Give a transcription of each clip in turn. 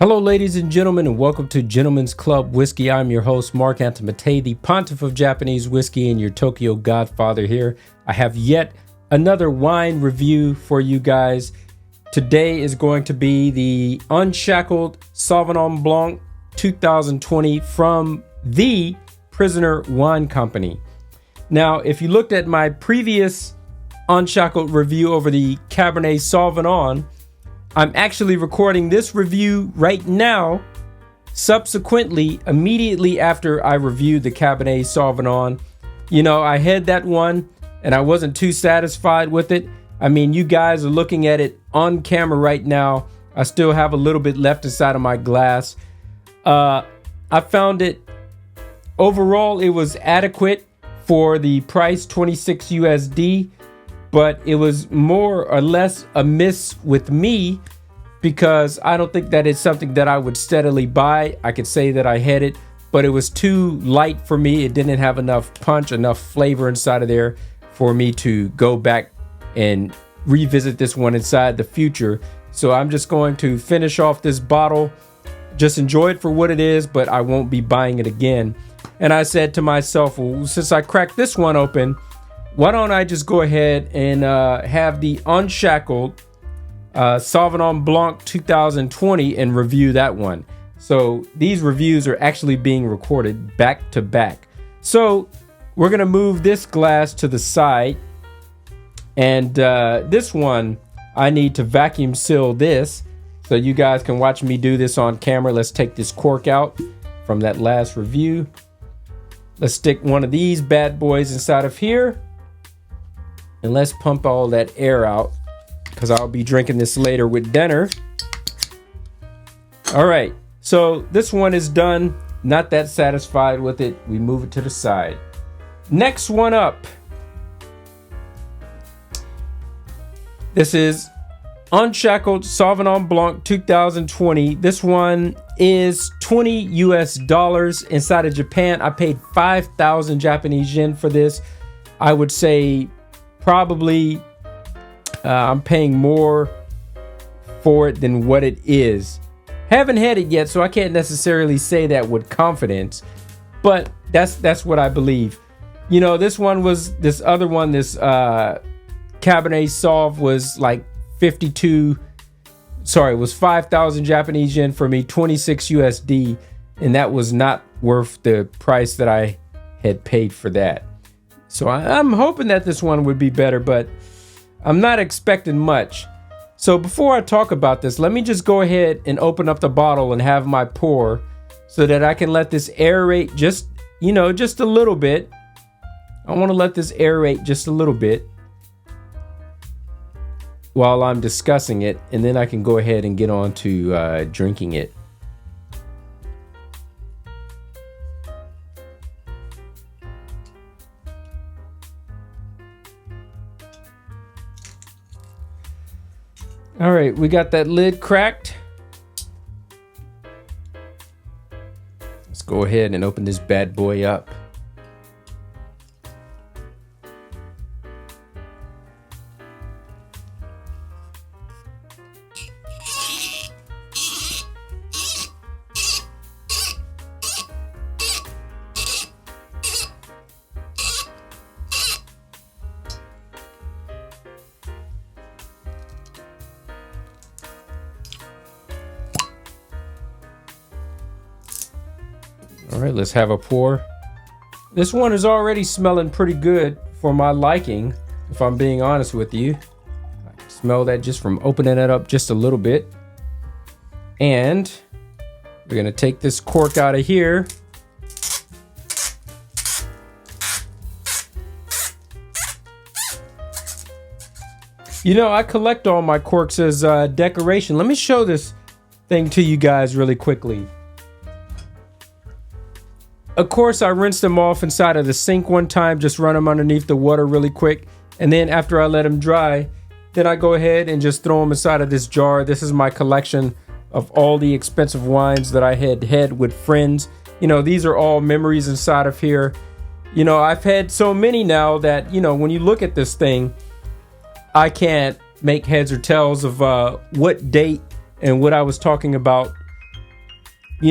Hello, ladies and gentlemen, and welcome to Gentlemen's Club Whiskey. I'm your host, Mark Antimate, the Pontiff of Japanese whiskey and your Tokyo Godfather here. I have yet another wine review for you guys. Today is going to be the Unshackled Sauvignon Blanc 2020 from the Prisoner Wine Company. Now, if you looked at my previous Unshackled review over the Cabernet Sauvignon, I'm actually recording this review right now, subsequently, immediately after I reviewed the Cabernet Sauvignon. You know, I had that one and I wasn't too satisfied with it. I mean, you guys are looking at it on camera right now. I still have a little bit left inside of my glass. I found it, overall, it was adequate for the price, 26 USD. But it was more or less a miss with me because I don't think that it's something that I would steadily buy. I could say that I had it, but it was too light for me. It didn't have enough punch, enough flavor inside of there for me to go back and revisit this one inside the future. So I'm just going to finish off this bottle, just enjoy it for what it is, but I won't be buying it again. And I said to myself, well, since I cracked this one open, why don't I just go ahead and have the Unshackled Sauvignon Blanc 2020 and review that one. So these reviews are actually being recorded back to back. So we're going to move this glass to the side. And this one, I need to vacuum seal this so you guys can watch me do this on camera. Let's take this cork out from that last review. Let's stick one of these bad boys inside of here. And let's pump all that air out because I'll be drinking this later with dinner. All right, so this one is done. Not that satisfied with it. We move it to the side. Next one up. This is Unshackled Sauvignon Blanc 2020. This one is $20 US. Inside of Japan, I paid 5,000 Japanese yen for this. I would say probably I'm paying more for it than what it is. Haven't had it yet, so I can't necessarily say that with confidence, but that's what I believe. You know, this one was, this other one, this Cabernet Sauv was like 5,000 Japanese yen for me, 26 USD, and that was not worth the price that I had paid for that. So I'm hoping that this one would be better, but I'm not expecting much. So before I talk about this, let me just go ahead and open up the bottle and have my pour so that I can let this aerate just a little bit. I want to let this aerate just a little bit while I'm discussing it, and then I can go ahead and get on to drinking it. All right, we got that lid cracked. Let's go ahead and open this bad boy up. All right, let's have a pour. This one is already smelling pretty good for my liking, if I'm being honest with you. I can smell that just from opening it up just a little bit. And we're gonna take this cork out of here. You know, I collect all my corks as decoration. Let me show this thing to you guys really quickly. Of course, I rinsed them off inside of the sink one time, just run them underneath the water really quick. And then after I let them dry, then I go ahead and just throw them inside of this jar. This is my collection of all the expensive wines that I had with friends. You know, these are all memories inside of here. You know, I've had so many now that, you know, when you look at this thing, I can't make heads or tails of what date and what I was talking about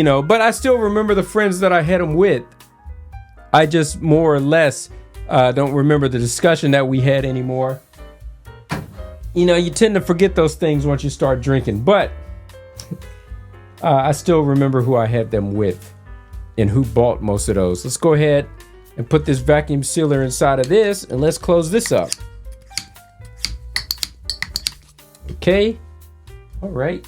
But I still remember the friends that I had them with. I just more or less don't remember the discussion that we had anymore. You tend to forget those things once you start drinking, but I still remember who I had them with and who bought most of those. Let's go ahead and put this vacuum sealer inside of this, and let's close this up. Okay. All right.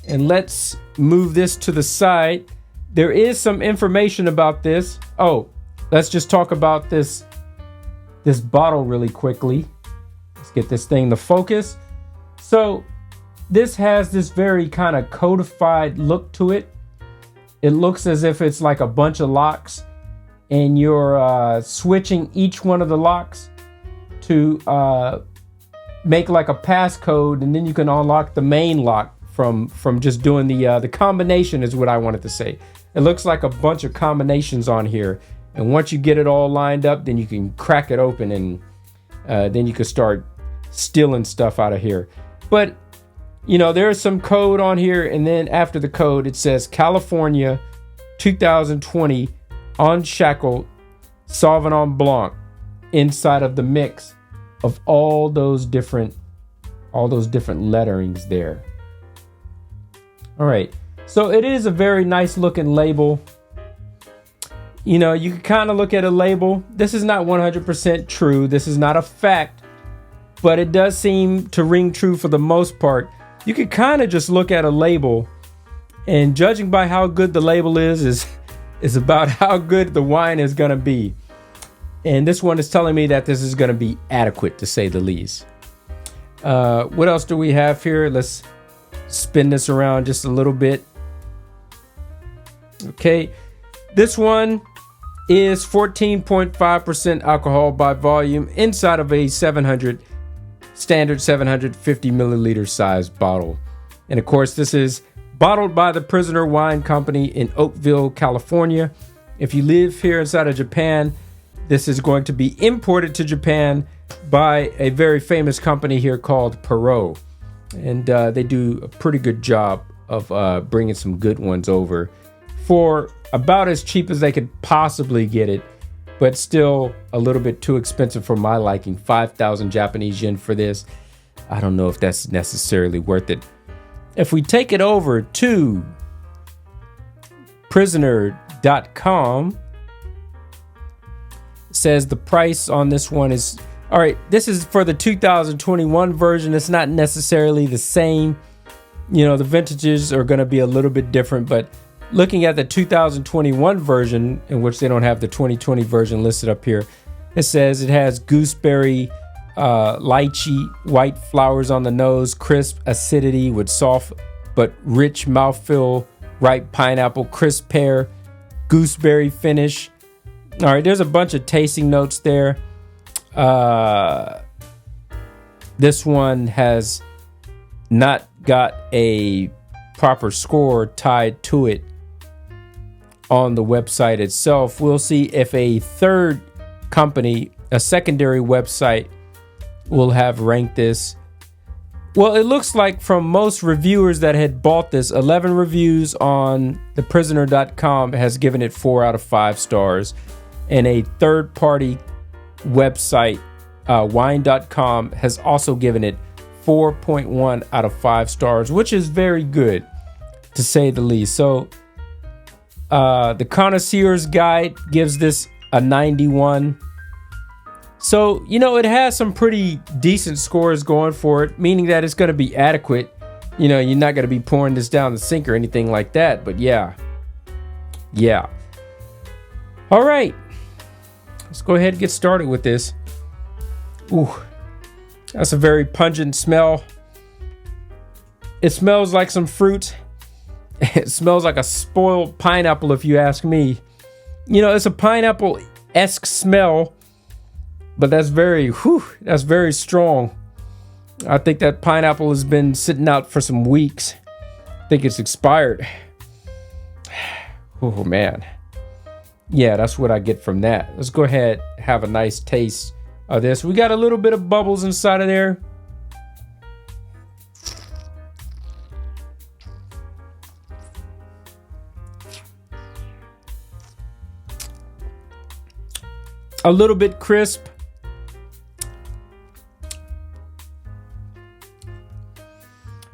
And let's move this to the side. There is some information about this. Oh, let's just talk about this bottle really quickly. Let's get this thing to focus. So this has this very kind of codified look to it. It looks as if it's like a bunch of locks, and you're switching each one of the locks to make like a passcode, and then you can unlock the main lock from just doing the combination is what I wanted to say. It looks like a bunch of combinations on here, and once you get it all lined up, then you can crack it open, and then you can start stealing stuff out of here. But there's some code on here, and then after the code it says California 2020 Unshackled Sauvignon Blanc inside of the mix of all those different letterings there. All right, so it is a very nice looking label. You can kind of look at a label. This is not 100% true. This is not a fact, but it does seem to ring true for the most part. You can kind of just look at a label, and judging by how good the label is about how good the wine is going to be. And this one is telling me that this is going to be adequate, to say the least. What else do we have here? Let's spin this around just a little bit. Okay, this one is 14.5% alcohol by volume inside of a standard 750 milliliter size bottle. And of course, this is bottled by the Prisoner Wine Company in Oakville, California. If you live here inside of Japan, this is going to be imported to Japan by a very famous company here called Perot. And they do a pretty good job of bringing some good ones over for about as cheap as they could possibly get it, but still a little bit too expensive for my liking. 5,000 Japanese yen for this. I don't know if that's necessarily worth it. If we take it over to prisoner.com, it says the price on this one is, all right, this is for the 2021 version. It's not necessarily the same. The vintages are going to be a little bit different, but looking at the 2021 version, in which they don't have the 2020 version listed up here, it says it has gooseberry, lychee, white flowers on the nose, crisp acidity with soft but rich mouthfeel, ripe pineapple, crisp pear, gooseberry finish. All right, there's a bunch of tasting notes there. This one has not got a proper score tied to it on the website itself. We'll see if a third company, a secondary website, will have ranked this. Well, it looks like from most reviewers that had bought this, 11 reviews on the prisoner.com has given it 4 out of 5 stars. And a third-party website, wine.com, has also given it 4.1 out of 5 stars, which is very good, to say the least. So the Connoisseurs guide gives this a 91. So, it has some pretty decent scores going for it, meaning that it's going to be adequate. You're not going to be pouring this down the sink or anything like that. But yeah. All right. Let's go ahead and get started with this. Ooh, that's a very pungent smell. It smells like some fruit. It smells like a spoiled pineapple, if you ask me. It's a pineapple-esque smell, but that's very strong. I think that pineapple has been sitting out for some weeks. I think it's expired. Oh, man. Yeah, that's what I get from that. Let's go ahead and have a nice taste of this. We got a little bit of bubbles inside of there. a little bit crisp.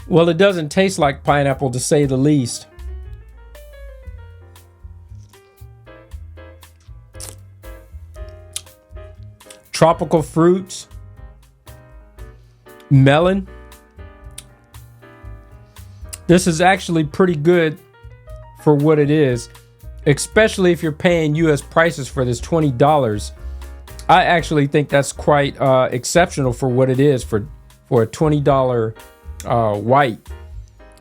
Well, it doesn't taste like pineapple, to say the least. Tropical fruits, melon. This is actually pretty good for what it is, especially if you're paying US prices for this $20. I actually think that's quite exceptional for what it is for a $20 white.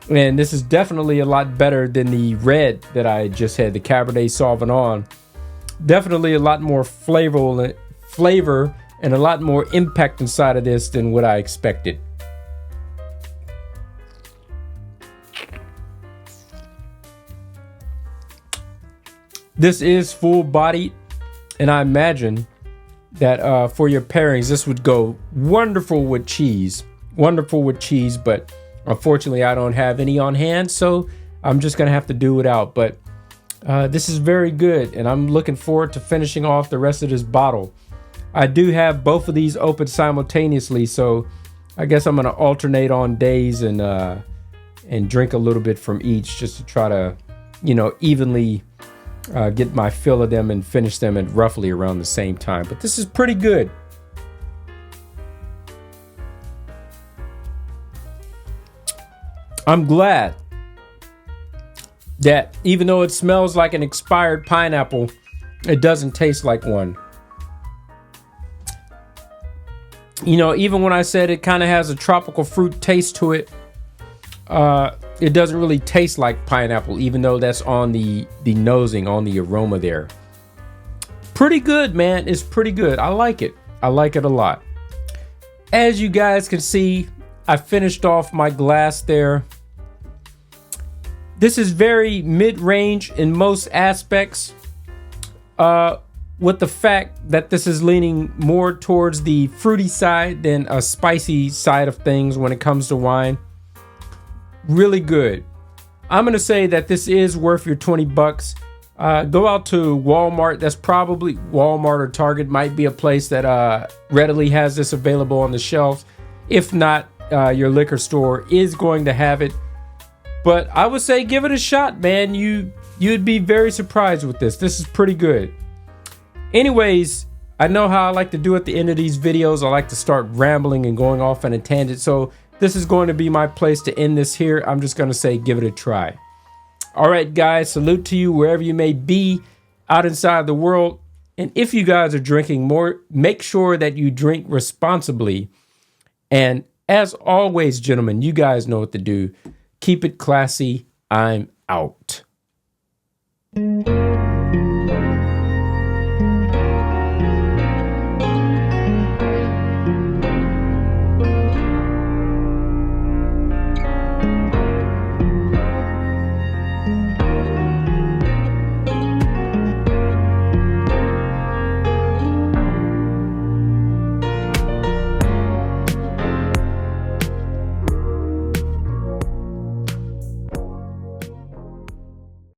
And this is definitely a lot better than the red that I just had, the Cabernet Sauvignon. Definitely a lot more flavor and a lot more impact inside of this than what I expected. This is full-bodied, and I imagine that for your pairings, this would go wonderful with cheese. Wonderful with cheese, but unfortunately I don't have any on hand, so I'm just gonna have to do without. But this is very good, and I'm looking forward to finishing off the rest of this bottle. I do have both of these open simultaneously, so I guess I'm gonna alternate on days and drink a little bit from each, just to try to, you know, evenly get my fill of them and finish them at roughly around the same time. But this is pretty good. I'm glad that even though it smells like an expired pineapple, it doesn't taste like one. You know, even when I said it kind of has a tropical fruit taste to it, it doesn't really taste like pineapple, even though that's on the nosing, on the aroma there. Pretty good, man. It's pretty good. I like it. I like it a lot. As you guys can see, I finished off my glass there. This is very mid-range in most aspects, with the fact that this is leaning more towards the fruity side than a spicy side of things when it comes to wine. Really good. I'm gonna say that this is worth your $20. Go out to Walmart. That's probably Walmart or Target might be a place that readily has this available on the shelves. If not, your liquor store is going to have it. But I would say give it a shot, man. You'd be very surprised with this. This is pretty good. Anyways, I know how I like to do at the end of these videos. I like to start rambling and going off on a tangent. So this is going to be my place to end this here. I'm just going to say give it a try. All right, guys, salute to you wherever you may be out inside the world. And if you guys are drinking more, make sure that you drink responsibly. And as always, gentlemen, you guys know what to do. Keep it classy. I'm out.